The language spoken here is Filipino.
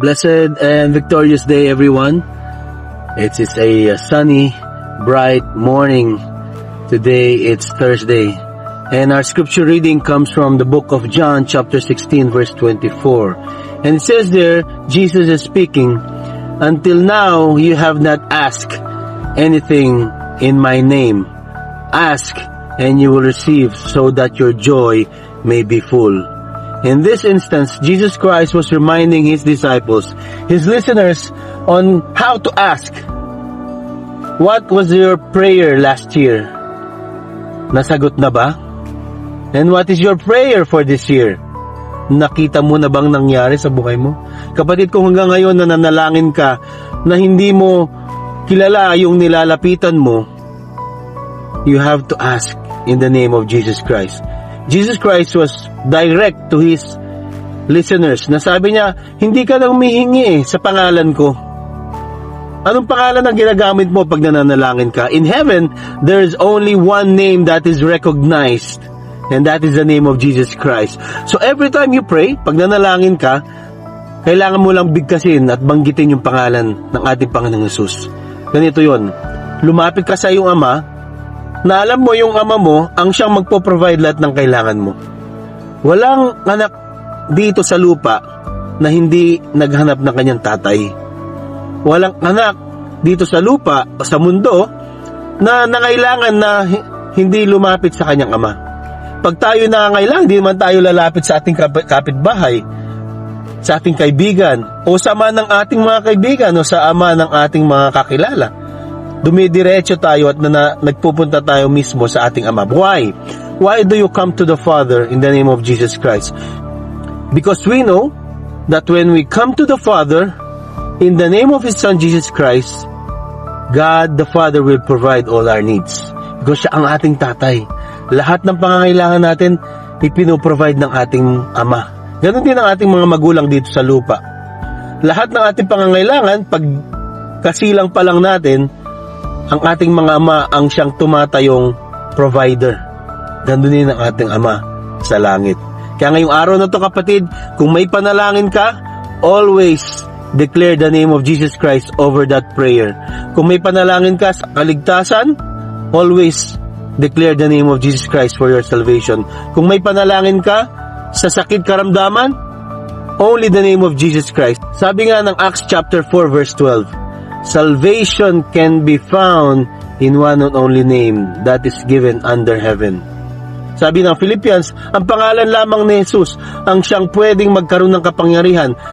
Blessed and victorious day, everyone. It is a sunny, bright morning. Today it's Thursday. And our scripture reading comes from the book of John, chapter 16, verse 24. And it says there, Jesus is speaking, "Until now you have not asked anything in my name. Ask and you will receive, so that your joy may be full." In this instance, Jesus Christ was reminding His disciples, His listeners, on how to ask. What was your prayer last year? Nasagot na ba? And what is your prayer for this year? Nakita mo na bang nangyari sa buhay mo? Kapatid, kung hanggang ngayon nananalangin ka na hindi mo kilala yung nilalapitan mo, you have to ask in the name of Jesus Christ. Jesus Christ was direct to His listeners. Nasabi niya, hindi ka nang humihingi sa pangalan ko. Anong pangalan ang ginagamit mo pag nananalangin ka? In heaven, there is only one name that is recognized, and that is the name of Jesus Christ. So every time you pray, pag nanalangin ka, kailangan mo lang bigkasin at banggitin yung pangalan ng ating Panginoong Hesus. Ganito yon. Lumapit ka sa iyong ama, na alam mo yung ama mo ang siyang magpo-provide lahat ng kailangan mo. Walang anak dito sa lupa na hindi naghanap ng kanyang tatay. Walang anak dito sa lupa o sa mundo na nangailangan na hindi lumapit sa kanyang ama. Pag tayo nangangailangan, hindi naman tayo lalapit sa ating kapitbahay, sa ating kaibigan, o sa ama ng ating mga kaibigan, o sa ama ng ating mga kakilala. Dumidiretso tayo at nagpupunta tayo mismo sa ating Ama. Why? Why do you come to the Father in the name of Jesus Christ? Because we know that when we come to the Father in the name of His Son Jesus Christ, God the Father will provide all our needs. Because siya ang ating tatay. Lahat ng pangangailangan natin, ipinoprovide ng ating Ama. Ganon din ang ating mga magulang dito sa lupa. Lahat ng ating pangangailangan, pag kasilang pa lang natin, ang ating mga ama ang siyang tumatayong provider. Ganun din ang ating Ama sa langit. Kaya ngayong araw na to, kapatid, kung may panalangin ka, always declare the name of Jesus Christ over that prayer. Kung may panalangin ka sa kaligtasan, always declare the name of Jesus Christ for your salvation. Kung may panalangin ka sa sakit karamdaman, only the name of Jesus Christ. Sabi nga ng Acts chapter 4 verse 12, salvation can be found in one and only name that is given under heaven. Sabi ng Philippians, ang pangalan lamang ni Jesus ang siyang pwedeng magkaroon ng kapangyarihan